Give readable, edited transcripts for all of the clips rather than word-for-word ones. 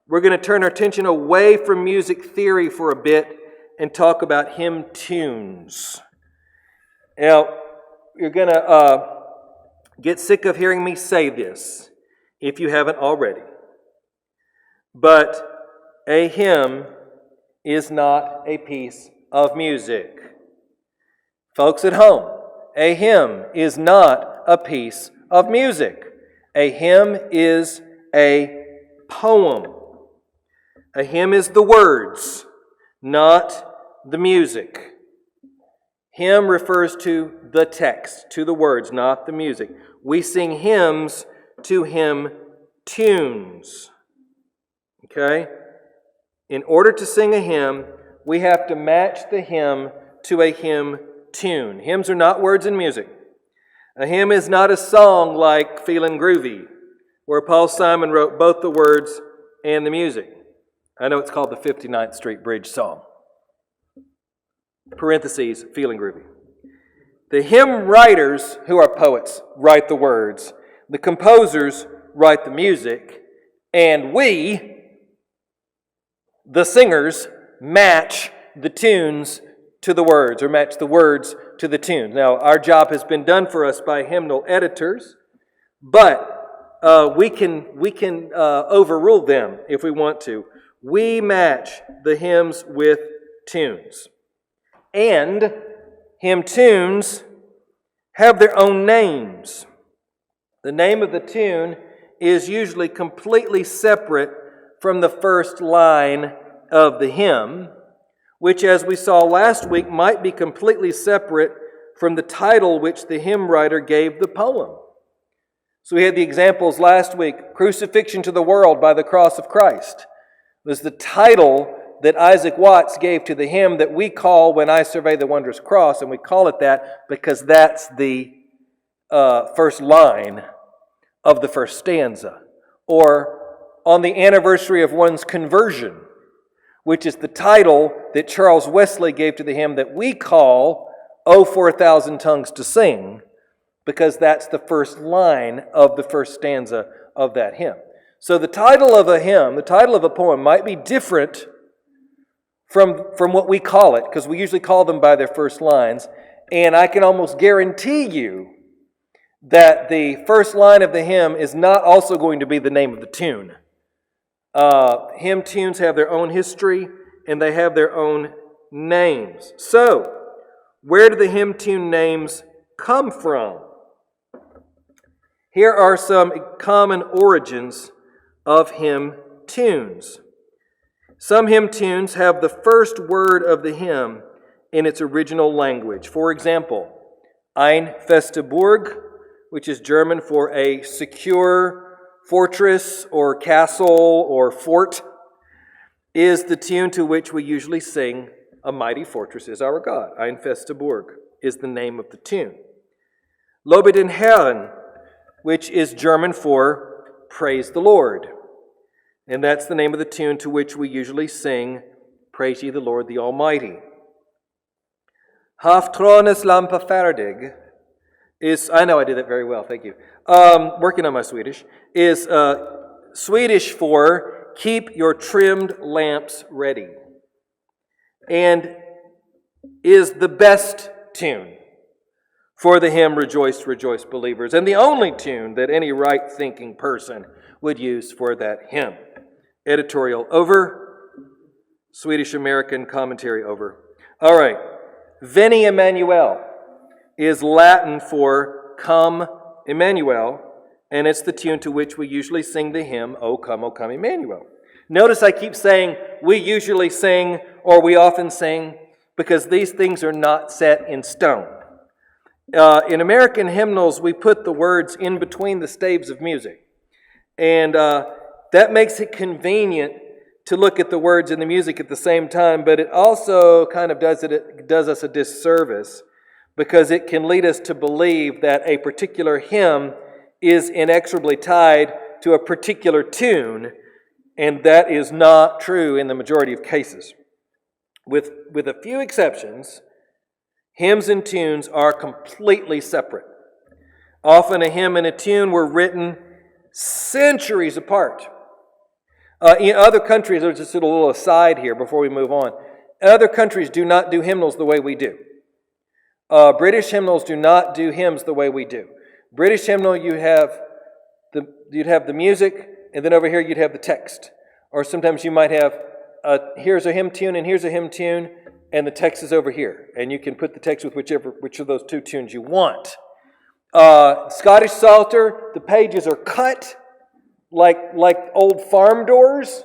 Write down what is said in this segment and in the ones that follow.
we're going to turn our attention away from music theory for a bit and talk about hymn tunes. Now, you're going to get sick of hearing me say this if you haven't already. But a hymn is not a piece of music. Folks at home, a hymn is not a piece of music. A hymn is a poem. A hymn is the words, not the music. Hymn refers to the text, to the words, not the music. We sing hymns to hymn tunes. Okay? In order to sing a hymn, we have to match the hymn to a hymn tune. Hymns are not words and music. A hymn is not a song like Feelin' Groovy, where Paul Simon wrote both the words and the music. I know it's called the 59th Street Bridge Song. Parentheses, Feelin' Groovy. The hymn writers, who are poets, write the words. The composers write the music. And we, the singers, match the tunes to the words, or match the words to the tunes. Now, our job has been done for us by hymnal editors, but we can overrule them if we want to. We match the hymns with tunes. And hymn tunes have their own names. The name of the tune is usually completely separate from the first line of the hymn, which, as we saw last week, might be completely separate from the title which the hymn writer gave the poem. So we had the examples last week. Crucifixion to the World by the Cross of Christ was the title that Isaac Watts gave to the hymn that we call When I Survey the Wondrous Cross, and we call it that because that's the first line of the first stanza. Or On the Anniversary of One's Conversion, which is the title that Charles Wesley gave to the hymn that we call Oh, for a Thousand Tongues to Sing, because that's the first line of the first stanza of that hymn. So the title of a hymn, the title of a poem might be different from what we call it, because we usually call them by their first lines, and I can almost guarantee you that the first line of the hymn is not also going to be the name of the tune. Hymn tunes have their own history, and they have their own names. So, where do the hymn tune names come from? Here are some common origins of hymn tunes. Some hymn tunes have the first word of the hymn in its original language. For example, Ein feste Burg, which is German for a secure fortress or castle or fort, is the tune to which we usually sing A Mighty Fortress is Our God. Ein feste Burg is the name of the tune. Lobe den Herrn, which is German for Praise the Lord. And that's the name of the tune to which we usually sing Praise ye the Lord the Almighty. Haft trones lampa färdig is, I know I did that very well, thank you. Working on my Swedish, is Swedish for keep your trimmed lamps ready. And is the best tune for the hymn Rejoice, Rejoice, Believers, and the only tune that any right-thinking person would use for that hymn. Editorial over. Swedish-American commentary over. All right. Veni Emmanuel is Latin for Come Emmanuel, and it's the tune to which we usually sing the hymn O Come Emmanuel. Notice I keep saying we usually sing or we often sing because these things are not set in stone. In American hymnals, we put the words in between the staves of music. And that makes it convenient to look at the words and the music at the same time, but it also kind of does us a disservice because it can lead us to believe that a particular hymn is inexorably tied to a particular tune, and that is not true in the majority of cases. With a few exceptions, hymns and tunes are completely separate. Often a hymn and a tune were written centuries apart. In other countries, there's just a little aside here before we move on. Other countries do not do hymnals the way we do. British hymnals do not do hymns the way we do. British hymnal, you'd have the music, and then over here you'd have the text. Or sometimes you might have, here's a hymn tune and here's a hymn tune, and the text is over here. And you can put the text with which of those two tunes you want. Scottish Psalter, the pages are cut like old farm doors,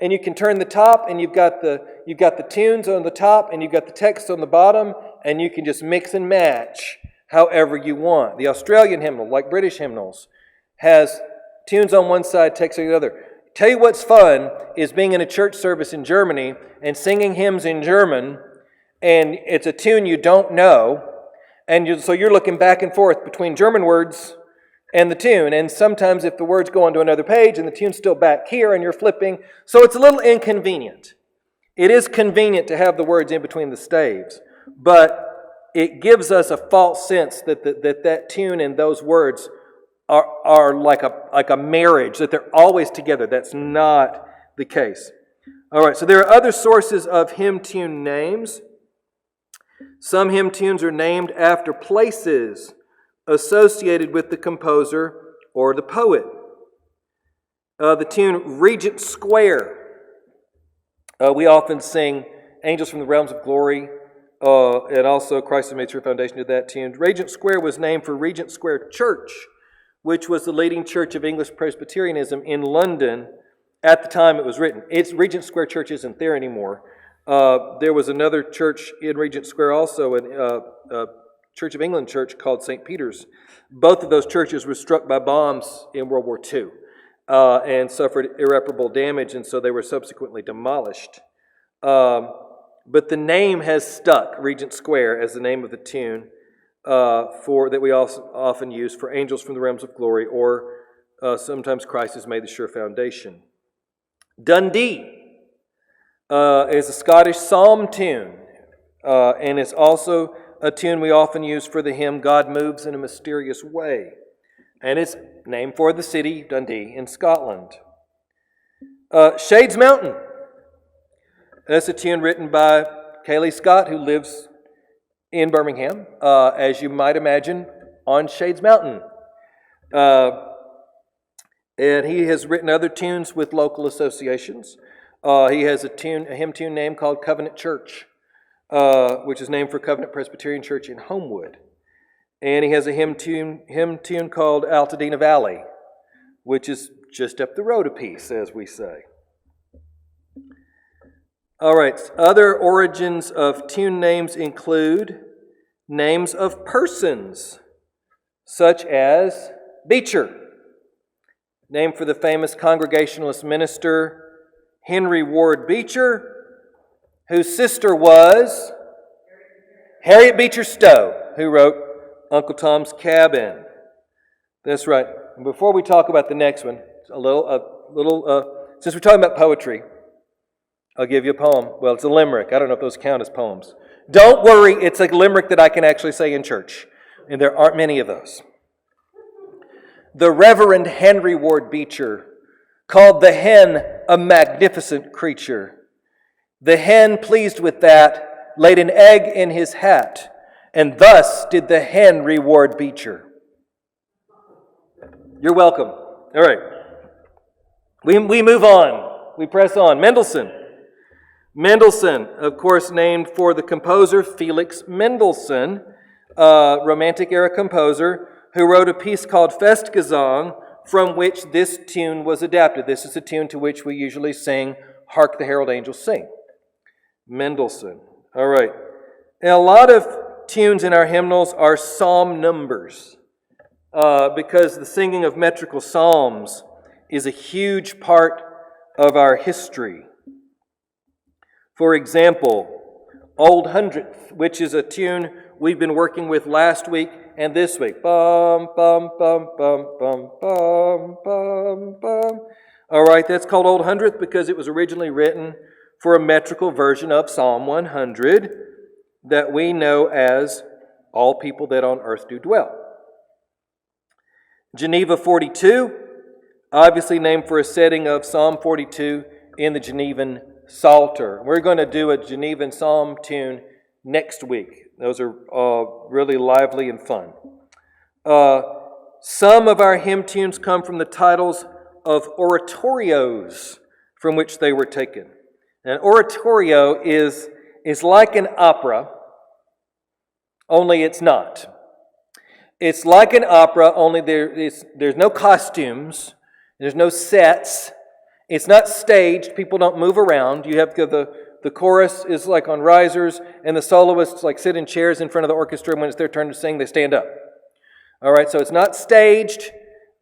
and you can turn the top, and you've got the tunes on the top, and you've got the text on the bottom, and you can just mix and match however you want. The Australian hymnal, like British hymnals, has tunes on one side, text on the other. Tell you what's fun is being in a church service in Germany and singing hymns in German, and it's a tune you don't know, and so you're looking back and forth between German words and the tune, and sometimes if the words go onto another page and the tune's still back here and you're flipping, so it's a little inconvenient. It is convenient to have the words in between the staves, but it gives us a false sense that tune and those words are like a marriage, that they're always together. That's not the case. All right, so there are other sources of hymn tune names. Some hymn tunes are named after places associated with the composer or the poet. The tune Regent Square. We often sing Angels from the Realms of Glory, and also Christ has made sure foundation to that tune. Regent Square was named for Regent Square Church, which was the leading church of English Presbyterianism in London at the time it was written. Regent Square Church isn't there anymore. There was another church in Regent Square also, a Church of England church called St. Peter's. Both of those churches were struck by bombs in World War II and suffered irreparable damage, and so they were subsequently demolished. But the name has stuck, Regent Square, as the name of the tune that we also often use for Angels from the Realms of Glory, or sometimes Christ has made the sure foundation. Dundee is a Scottish psalm tune, and it's also a tune we often use for the hymn God Moves in a Mysterious Way. And it's named for the city, Dundee, in Scotland. Shades Mountain. That's a tune written by Kayleigh Scott, who lives in Birmingham, as you might imagine, on Shades Mountain. And he has written other tunes with local associations. He has a hymn tune name called Covenant Church, which is named for Covenant Presbyterian Church in Homewood. And he has a hymn tune called Altadena Valley, which is just up the road a piece, as we say. All right, other origins of tune names include names of persons, such as Beecher, named for the famous Congregationalist minister Henry Ward Beecher, whose sister was Harriet Beecher Stowe, who wrote Uncle Tom's Cabin. That's right. And before we talk about the next one, since we're talking about poetry, I'll give you a poem. Well, it's a limerick. I don't know if those count as poems. Don't worry, it's a limerick that I can actually say in church, and there aren't many of those. The Reverend Henry Ward Beecher called the hen a magnificent creature. The hen, pleased with that, laid an egg in his hat, and thus did the hen reward Beecher. You're welcome. All right. We move on. We press on. Mendelssohn, of course, named for the composer Felix Mendelssohn, Romantic-era composer, who wrote a piece called Festgesang, from which this tune was adapted. This is a tune to which we usually sing, Hark the Herald Angels Sing. Mendelssohn. All right. And a lot of tunes in our hymnals are psalm numbers, because the singing of metrical psalms is a huge part of our history. For example, Old Hundredth, which is a tune we've been working with last week and this week. Bum, bum, bum, bum, bum, bum, bum, bum. All right, that's called Old Hundredth because it was originally written for a metrical version of Psalm 100 that we know as All People That on Earth Do Dwell. Geneva 42, obviously named for a setting of Psalm 42 in the Genevan Psalter. We're going to do a Genevan Psalm tune next week. Those are really lively and fun. Some of our hymn tunes come from the titles of oratorios from which they were taken. An oratorio is like an opera, only it's not. It's like an opera, only there's no costumes, there's no sets, it's not staged, people don't move around. You have the chorus is like on risers, and the soloists like sit in chairs in front of the orchestra, and when it's their turn to sing, they stand up. All right, so it's not staged,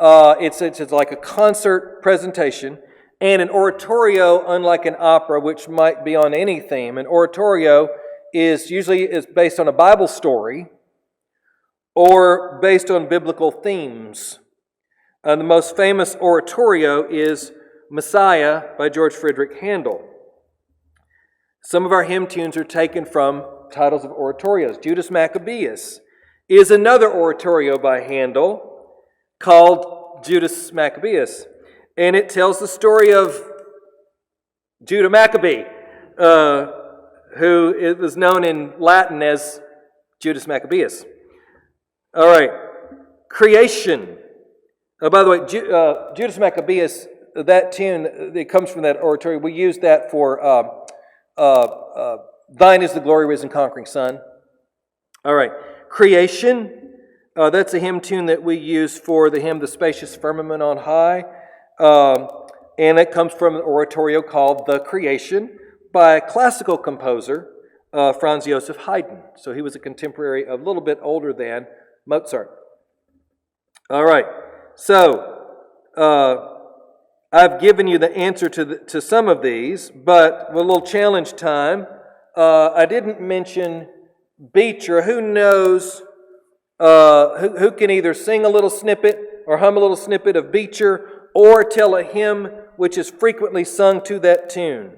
it's like a concert presentation, and an oratorio, unlike an opera, which might be on any theme, an oratorio is usually based on a Bible story, or based on biblical themes. The most famous oratorio is Messiah by George Frederick Handel. Some of our hymn tunes are taken from titles of oratorios. Judas Maccabeus is another oratorio by Handel called Judas Maccabeus. And it tells the story of Judah Maccabee, who it was known in Latin as Judas Maccabeus. All right, creation. By the way, Judas Maccabeus, that tune, it comes from that oratorio. We use that for Thine is the Glory, Risen, Conquering Son. All right, creation. That's a hymn tune that we use for the hymn, The Spacious Firmament on High. And it comes from an oratorio called The Creation by a classical composer, Franz Joseph Haydn. So he was a contemporary, a little bit older than Mozart. All right, so I've given you the answer to some of these, but with a little challenge time, I didn't mention Beecher. Who knows, who can either sing a little snippet or hum a little snippet of Beecher or tell a hymn which is frequently sung to that tune?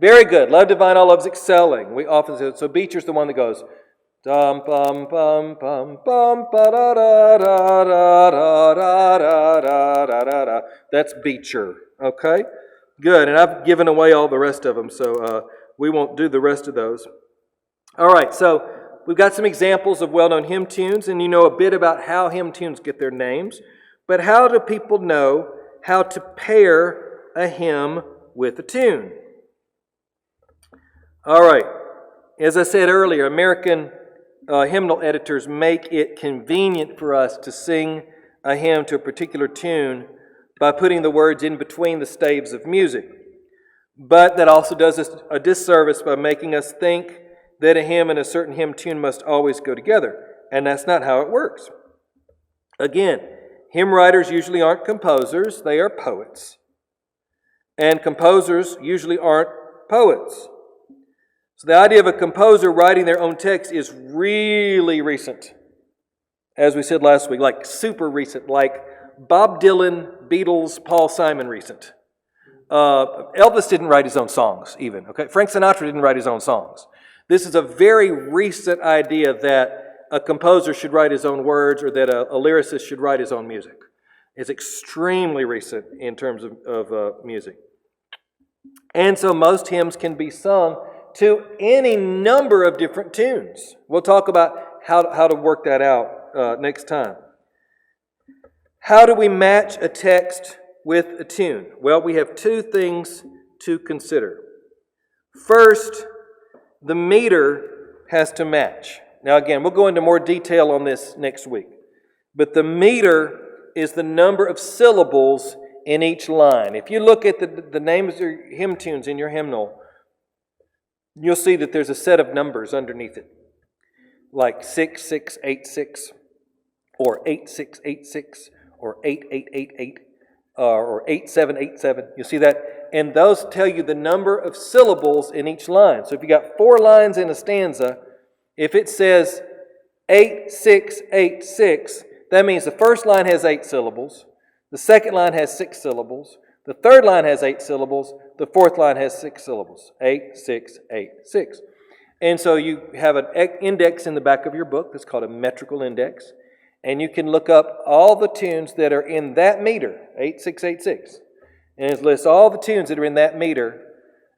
Very good. Love divine, all love's excelling. We often say, so Beecher's the one that goes, dum bum bum bum bum ba da da da da da da da da da da. That's Beecher. Okay, good. And I've given away all the rest of them, so we won't do the rest of those. All right. So we've got some examples of well-known hymn tunes, and you know a bit about how hymn tunes get their names. But how do people know how to pair a hymn with a tune? All right. As I said earlier, American hymnal editors make it convenient for us to sing a hymn to a particular tune by putting the words in between the staves of music. But that also does us a disservice by making us think that a hymn and a certain hymn tune must always go together. And that's not how it works. Again, hymn writers usually aren't composers, they are poets. And composers usually aren't poets. So the idea of a composer writing their own text is really recent. As we said last week, like super recent, like Bob Dylan, Beatles, Paul Simon recent. Elvis didn't write his own songs even. Okay, Frank Sinatra didn't write his own songs. This is a very recent idea that a composer should write his own words or that a lyricist should write his own music. It's extremely recent in terms of music. And so most hymns can be sung to any number of different tunes. We'll talk about how to work that out next time. How do we match a text with a tune? Well, we have two things to consider. First, the meter has to match. Now again, we'll go into more detail on this next week. But the meter is the number of syllables in each line. If you look at the names of your hymn tunes in your hymnal, you'll see that there's a set of numbers underneath it, like 6686, or 8686, or 8888, or 8787. You'll see that? And those tell you the number of syllables in each line. So if you got 4 lines in a stanza, if it says 8686, that means the first line has 8 syllables, the second line has 6 syllables, the third line has 8 syllables, the fourth line has 6 syllables. 8686. And so you have an index in the back of your book that's called a metrical index. and you can look up all the tunes that are in that meter, 8686. And it lists all the tunes that are in that meter,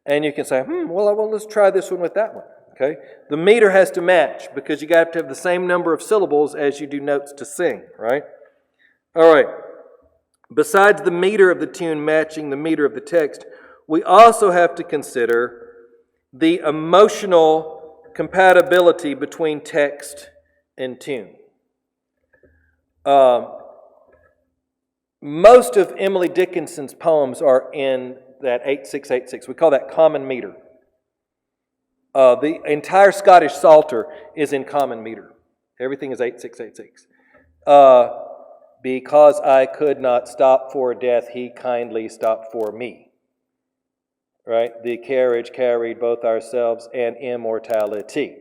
and you can say, well, let's try this one with that one. Okay? The meter has to match because you got to have the same number of syllables as you do notes to sing, right? All right. Besides the meter of the tune matching the meter of the text, we also have to consider the emotional compatibility between text and tune. Most of Emily Dickinson's poems are in that 8686. We call that common meter. The entire Scottish Psalter is in common meter. Everything is 8686. Because I could not stop for death, he kindly stopped for me. Right? The carriage carried both ourselves and immortality.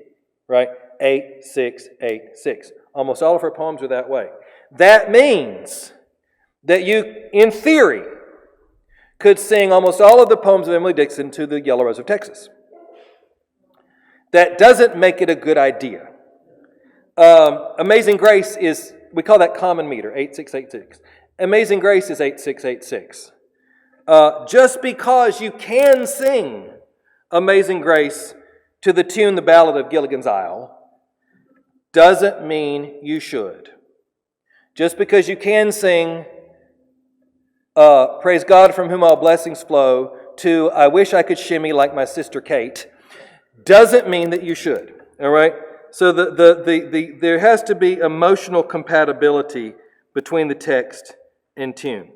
Right? 8686. Almost all of her poems are that way. That means that you, in theory, could sing almost all of the poems of Emily Dickinson to the Yellow Rose of Texas. That doesn't make it a good idea. Amazing Grace is, we call that common meter, 8686. Amazing Grace is 8686. Just because you can sing Amazing Grace to the tune, The Ballad of Gilligan's Isle, doesn't mean you should. Just because you can sing Praise God from whom all blessings flow to I wish I could shimmy like my sister Kate, doesn't mean that you should. All right? So there has to be emotional compatibility between the text and tune.